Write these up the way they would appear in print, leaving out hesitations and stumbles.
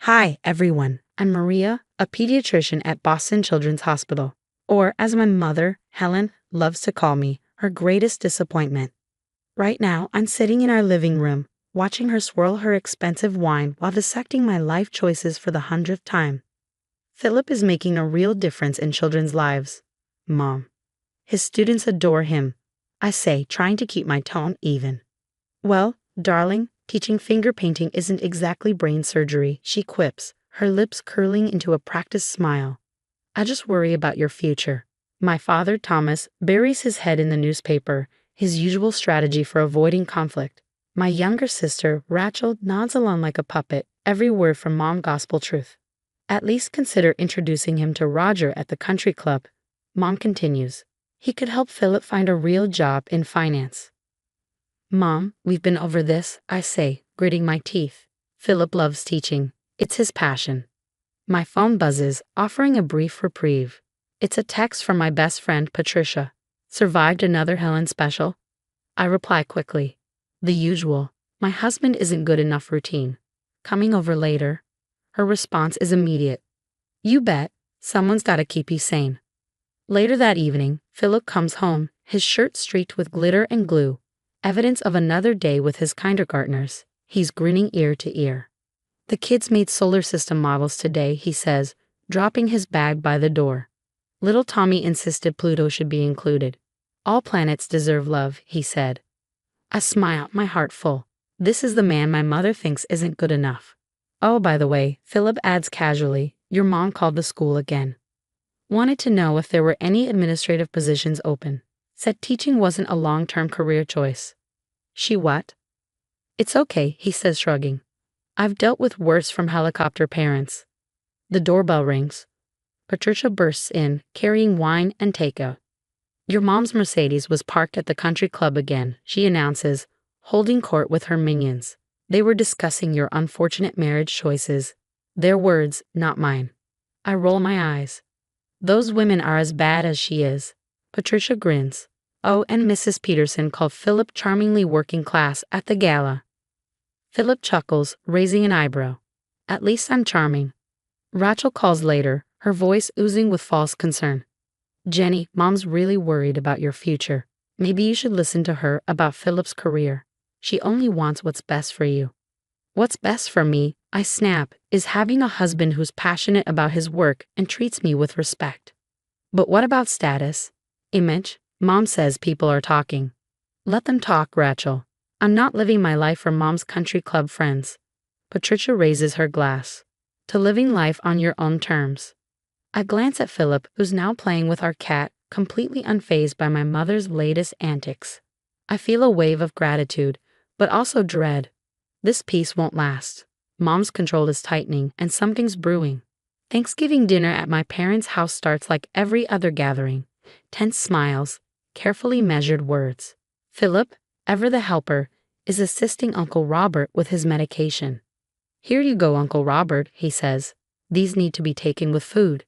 Hi, everyone. I'm Maria, a pediatrician at Boston Children's Hospital, or as my mother, Helen, loves to call me, her greatest disappointment. Right now, I'm sitting in our living room, watching her swirl her expensive wine while dissecting my life choices for the 100th time. Philip is making a real difference in children's lives. Mom. His students adore him. I say, trying to keep my tone even. Well, darling, teaching finger painting isn't exactly brain surgery, she quips, her lips curling into a practiced smile. I just worry about your future. My father, Thomas, buries his head in the newspaper, his usual strategy for avoiding conflict. My younger sister, Rachel, nods along like a puppet, every word from Mom Gospel Truth. At least consider introducing him to Roger at the country club. Mom continues. He could help Philip find a real job in finance. Mom, we've been over this, I say, gritting my teeth. Philip loves teaching. It's his passion. My phone buzzes, offering a brief reprieve. It's a text from my best friend, Patricia. Survived another Helen special? I reply quickly. The usual. My husband isn't good enough routine. Coming over later. Her response is immediate. You bet. Someone's gotta keep you sane. Later that evening, Philip comes home, his shirt streaked with glitter and glue. Evidence of another day with his kindergartners. He's grinning ear to ear. The kids made solar system models today, he says, dropping his bag by the door. Little Tommy insisted Pluto should be included. All planets deserve love, he said. I smile, my heart full. This is the man my mother thinks isn't good enough. Oh, by the way, Philip adds casually, your mom called the school again. Wanted to know if there were any administrative positions open. Said teaching wasn't a long-term career choice. She what? It's okay, he says shrugging. I've dealt with worse from helicopter parents. The doorbell rings. Patricia bursts in, carrying wine and takeout. Your mom's Mercedes was parked at the country club again, she announces, holding court with her minions. They were discussing your unfortunate marriage choices. Their words, not mine. I roll my eyes. Those women are as bad as she is. Patricia grins. Oh, and Mrs. Peterson called Philip charmingly working class at the gala. Philip chuckles, raising an eyebrow. At least I'm charming. Rachel calls later, her voice oozing with false concern. Jenny, Mom's really worried about your future. Maybe you should listen to her about Philip's career. She only wants what's best for you. What's best for me, I snap, is having a husband who's passionate about his work and treats me with respect. But what about status? Image? Mom says people are talking. Let them talk, Rachel. I'm not living my life for Mom's country club friends. Patricia raises her glass. To living life on your own terms. I glance at Philip, who's now playing with our cat, completely unfazed by my mother's latest antics. I feel a wave of gratitude, but also dread. This peace won't last. Mom's control is tightening, and something's brewing. Thanksgiving dinner at my parents' house starts like every other gathering. Tense smiles, carefully measured words. Philip, ever the helper, is assisting Uncle Robert with his medication. Here you go, Uncle Robert, he says. These need to be taken with food.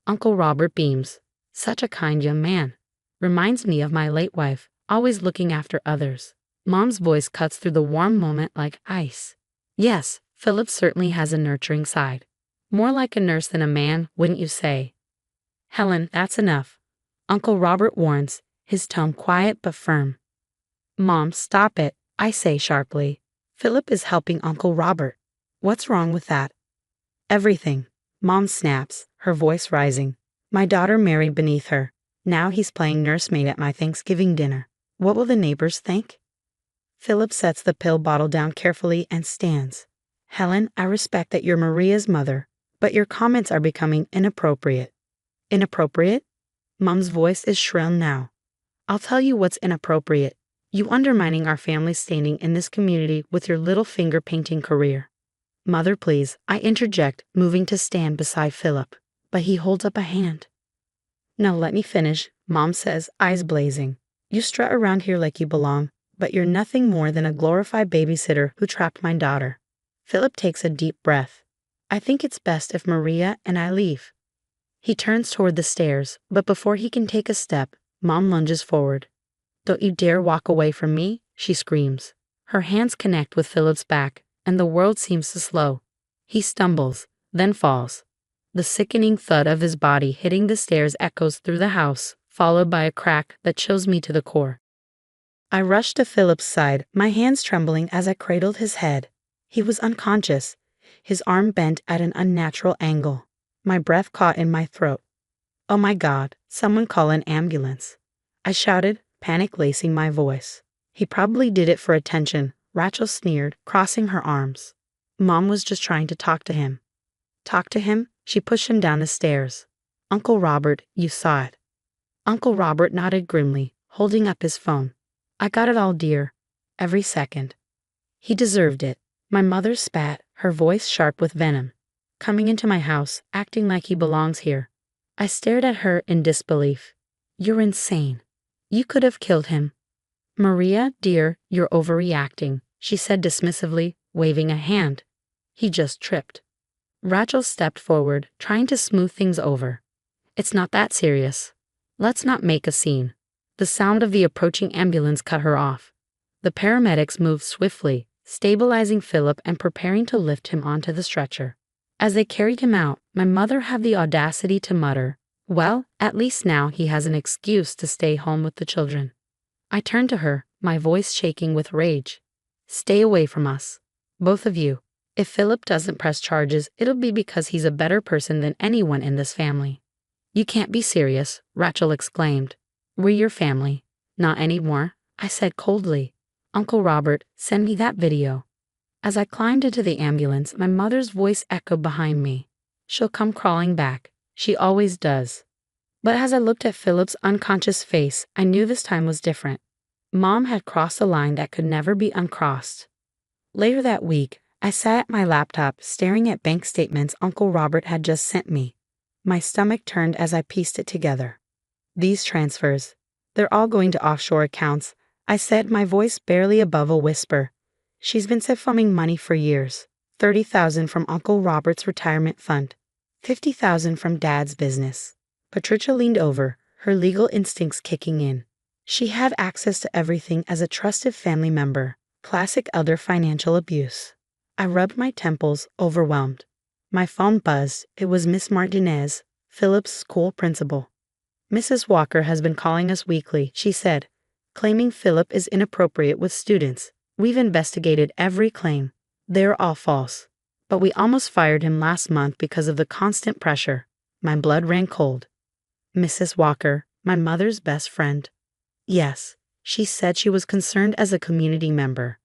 Uncle Robert beams. Such a kind young man. Reminds me of my late wife, always looking after others. Mom's voice cuts through the warm moment like ice. Yes, Philip certainly has a nurturing side. More like a nurse than a man, wouldn't you say? Helen, that's enough. Uncle Robert warns, his tone quiet but firm. Mom, stop it, I say sharply. Philip is helping Uncle Robert. What's wrong with that? Everything. Mom snaps, her voice rising. My daughter married beneath her. Now he's playing nursemaid at my Thanksgiving dinner. What will the neighbors think? Philip sets the pill bottle down carefully and stands. Helen, I respect that you're Maria's mother, but your comments are becoming inappropriate. Inappropriate? Mom's voice is shrill now. I'll tell you what's inappropriate. You undermining our family's standing in this community with your little finger painting career. Mother, please, I interject, moving to stand beside Philip, but he holds up a hand. Now let me finish, Mom says, eyes blazing. You strut around here like you belong, but you're nothing more than a glorified babysitter who trapped my daughter. Philip takes a deep breath. I think it's best if Maria and I leave. He turns toward the stairs, but before he can take a step, Mom lunges forward. Don't you dare walk away from me, she screams. Her hands connect with Philip's back, and the world seems to slow. He stumbles, then falls. The sickening thud of his body hitting the stairs echoes through the house, followed by a crack that chills me to the core. I rushed to Philip's side, my hands trembling as I cradled his head. He was unconscious, his arm bent at an unnatural angle. My breath caught in my throat. "Oh my God, someone call an ambulance." I shouted, panic lacing my voice. "He probably did it for attention," Rachel sneered, crossing her arms. "Mom was just trying to talk to him." "Talk to him?" She pushed him down the stairs. "Uncle Robert, you saw it." Uncle Robert nodded grimly, holding up his phone. "I got it all, dear. Every second." "He deserved it." My mother spat, her voice sharp with venom. "Coming into my house, acting like he belongs here." I stared at her in disbelief. "You're insane. You could have killed him." "Maria, dear, you're overreacting," she said dismissively, waving a hand. "He just tripped." Rachel stepped forward, trying to smooth things over. "It's not that serious. Let's not make a scene." The sound of the approaching ambulance cut her off. The paramedics moved swiftly, stabilizing Philip and preparing to lift him onto the stretcher. As they carried him out, my mother had the audacity to mutter, "Well, at least now he has an excuse to stay home with the children." I turned to her, my voice shaking with rage. "Stay away from us. Both of you. If Philip doesn't press charges, it'll be because he's a better person than anyone in this family." "You can't be serious," Rachel exclaimed. "We're your family." "Not anymore," I said coldly. "Uncle Robert, send me that video." As I climbed into the ambulance, my mother's voice echoed behind me. "She'll come crawling back. She always does." But as I looked at Philip's unconscious face, I knew this time was different. Mom had crossed a line that could never be uncrossed. Later that week, I sat at my laptop staring at bank statements Uncle Robert had just sent me. My stomach turned as I pieced it together. "These transfers, they're all going to offshore accounts," I said, my voice barely above a whisper. "She's been siphoning money for years. 30,000 from Uncle Robert's retirement fund. 50,000 from Dad's business." Patricia leaned over, her legal instincts kicking in. She had access to everything as a trusted family member. Classic elder financial abuse. I rubbed my temples, overwhelmed. My phone buzzed. It was Miss Martinez, Philip's school principal. "Mrs. Walker has been calling us weekly," she said, claiming Philip is inappropriate with students. "We've investigated every claim. They're all false. But we almost fired him last month because of the constant pressure." My blood ran cold. Mrs. Walker, my mother's best friend. Yes, she said she was concerned as a community member.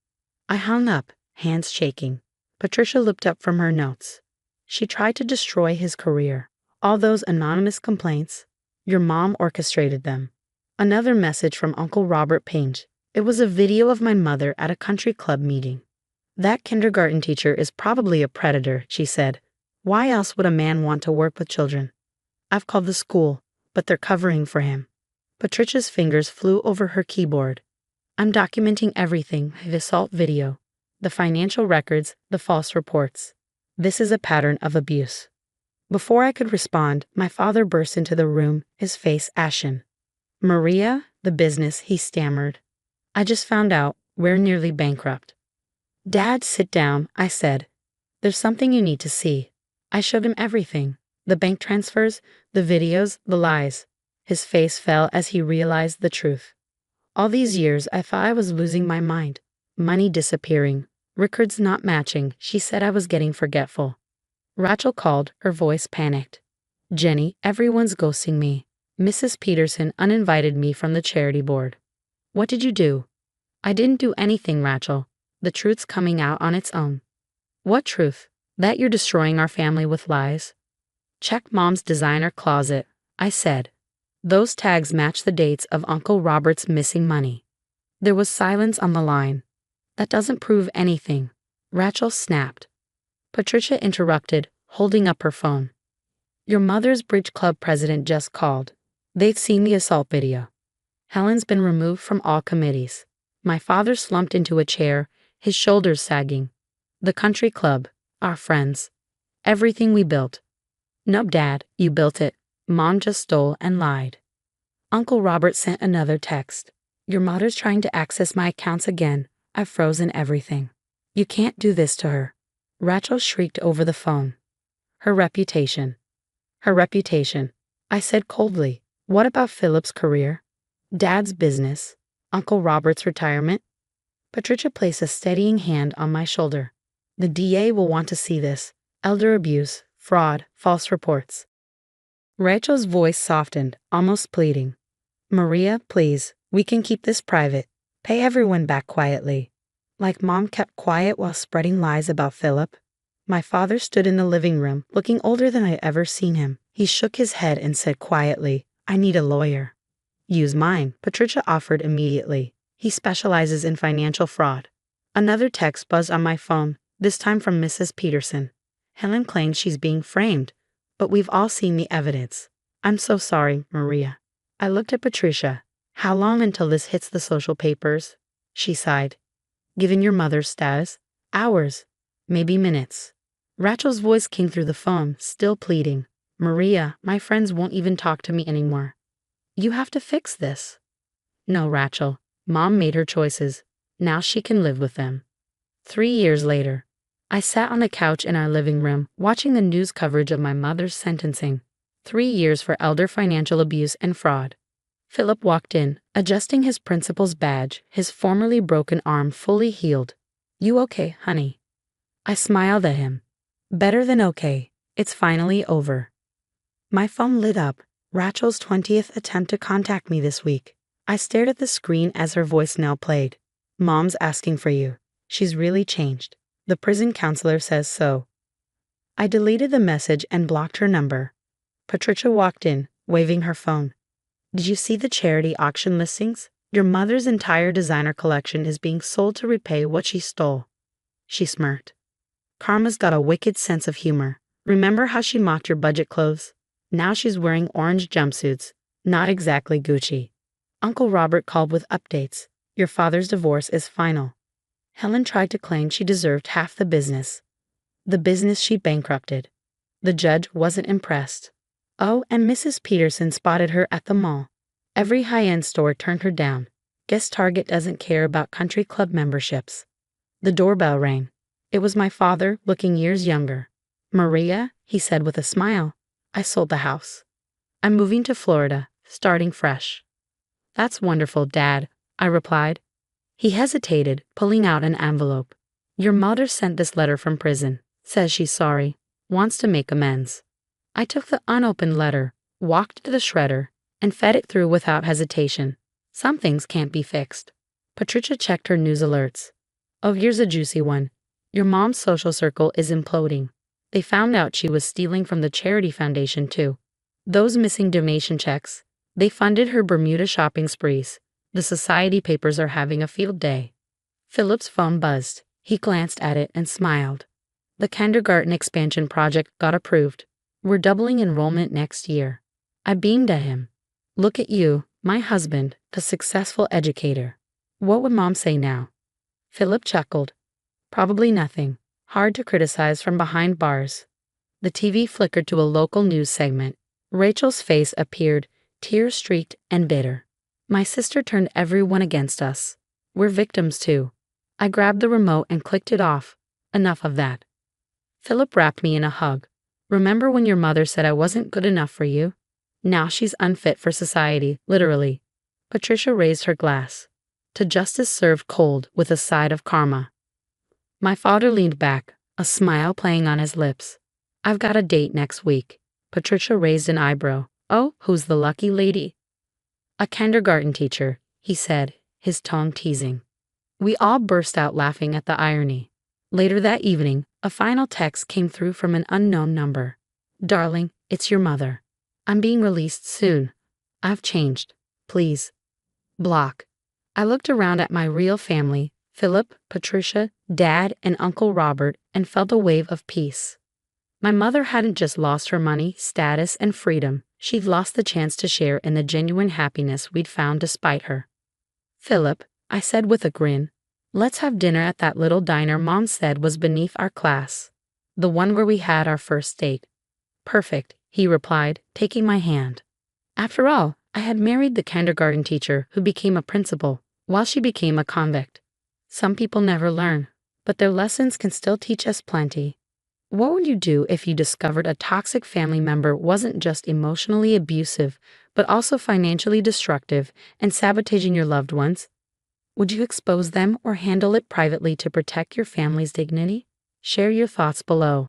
I hung up, hands shaking. Patricia looked up from her notes. "She tried to destroy his career. All those anonymous complaints. Your mom orchestrated them." Another message from Uncle Robert pinged. It was a video of my mother at a country club meeting. "That kindergarten teacher is probably a predator," she said. "Why else would a man want to work with children? I've called the school, but they're covering for him." Patricia's fingers flew over her keyboard. "I'm documenting everything, the assault video, the financial records, the false reports. This is a pattern of abuse." Before I could respond, my father burst into the room, his face ashen. "Maria, the business," he stammered. "I just found out. We're nearly bankrupt." "Dad, sit down," I said. "There's something you need to see." I showed him everything. The bank transfers, the videos, the lies. His face fell as he realized the truth. All these years, I thought I was losing my mind. Money disappearing. Records not matching. She said I was getting forgetful. Rachel called, her voice panicked. "Jenny, everyone's ghosting me. Mrs. Peterson uninvited me from the charity board." "What did you do?" "I didn't do anything, Rachel. The truth's coming out on its own." "What truth?" "That you're destroying our family with lies." "Check Mom's designer closet," I said. "Those tags match the dates of Uncle Robert's missing money." There was silence on the line. "That doesn't prove anything," Rachel snapped. Patricia interrupted, holding up her phone. "Your mother's bridge club president just called. They've seen the assault video. Helen's been removed from all committees." My father slumped into a chair, his shoulders sagging. "The country club, our friends, everything we built." "No, Dad, you built it. Mom just stole and lied." Uncle Robert sent another text. "Your mother's trying to access my accounts again. I've frozen everything. You can't do this to her." Rachel shrieked over the phone. Her reputation. Her reputation. I said coldly. What about Philip's career? Dad's business? Uncle Robert's retirement? Patricia placed a steadying hand on my shoulder. The DA will want to see this. Elder abuse, fraud, false reports. Rachel's voice softened, almost pleading. Maria, please, we can keep this private. Pay everyone back quietly. Like Mom kept quiet while spreading lies about Philip. My father stood in the living room, looking older than I'd ever seen him. He shook his head and said quietly, I need a lawyer. Use mine, Patricia offered immediately. He specializes in financial fraud. Another text buzzed on my phone, this time from Mrs. Peterson. Helen claims she's being framed, but we've all seen the evidence. I'm so sorry, Maria. I looked at Patricia. How long until this hits the social papers? She sighed. Given your mother's status? Hours. Maybe minutes. Rachel's voice came through the phone, still pleading. Maria, my friends won't even talk to me anymore. You have to fix this. No, Rachel. Mom made her choices. Now she can live with them. 3 years later, I sat on the couch in our living room, watching the news coverage of my mother's sentencing. 3 years for elder financial abuse and fraud. Philip walked in, adjusting his principal's badge, his formerly broken arm fully healed. You okay, honey? I smiled at him. Better than okay. It's finally over. My phone lit up. Rachel's 20th attempt to contact me this week. I stared at the screen as her voicemail played. Mom's asking for you. She's really changed. The prison counselor says so. I deleted the message and blocked her number. Patricia walked in, waving her phone. Did you see the charity auction listings? Your mother's entire designer collection is being sold to repay what she stole. She smirked. Karma's got a wicked sense of humor. Remember how she mocked your budget clothes? Now she's wearing orange jumpsuits. Not exactly Gucci. Uncle Robert called with updates. Your father's divorce is final. Helen tried to claim she deserved half the business she bankrupted. The judge wasn't impressed. Oh, and Mrs. Peterson spotted her at the mall. Every high-end store turned her down. Guess Target doesn't care about country club memberships. The doorbell rang. It was my father, looking years younger. Maria, he said with a smile, I sold the house. I'm moving to Florida, starting fresh. That's wonderful, Dad, I replied. He hesitated, pulling out an envelope. Your mother sent this letter from prison. Says she's sorry. Wants to make amends. I took the unopened letter, walked to the shredder, and fed it through without hesitation. Some things can't be fixed. Patricia checked her news alerts. Oh, here's a juicy one. Your mom's social circle is imploding. They found out she was stealing from the charity foundation too. Those missing donation checks. They funded her Bermuda shopping sprees. The society papers are having a field day. Philip's phone buzzed. He glanced at it and smiled. The kindergarten expansion project got approved. We're doubling enrollment next year. I beamed at him. Look at you, my husband, a successful educator. What would Mom say now? Philip chuckled. Probably nothing. Hard to criticize from behind bars. The TV flickered to a local news segment. Rachel's face appeared, tear-streaked and bitter. My sister turned everyone against us. We're victims too. I grabbed the remote and clicked it off. Enough of that. Philip wrapped me in a hug. Remember when your mother said I wasn't good enough for you? Now she's unfit for society, literally. Patricia raised her glass. To justice served cold with a side of karma. My father leaned back, a smile playing on his lips. I've got a date next week. Patricia raised an eyebrow. Oh, who's the lucky lady? A kindergarten teacher, he said, his tone teasing. We all burst out laughing at the irony. Later that evening, a final text came through from an unknown number. Darling, it's your mother. I'm being released soon. I've changed. Please. Block. I looked around at my real family, Philip, Patricia, Dad, and Uncle Robert, and felt a wave of peace. My mother hadn't just lost her money, status, and freedom. She'd lost the chance to share in the genuine happiness we'd found despite her. Philip, I said with a grin, let's have dinner at that little diner Mom said was beneath our class. The one where we had our first date. Perfect, he replied, taking my hand. After all, I had married the kindergarten teacher who became a principal, while she became a convict. Some people never learn. but their lessons can still teach us plenty. What would you do if you discovered a toxic family member wasn't just emotionally abusive, but also financially destructive and sabotaging your loved ones? Would you expose them or handle it privately to protect your family's dignity? Share your thoughts below.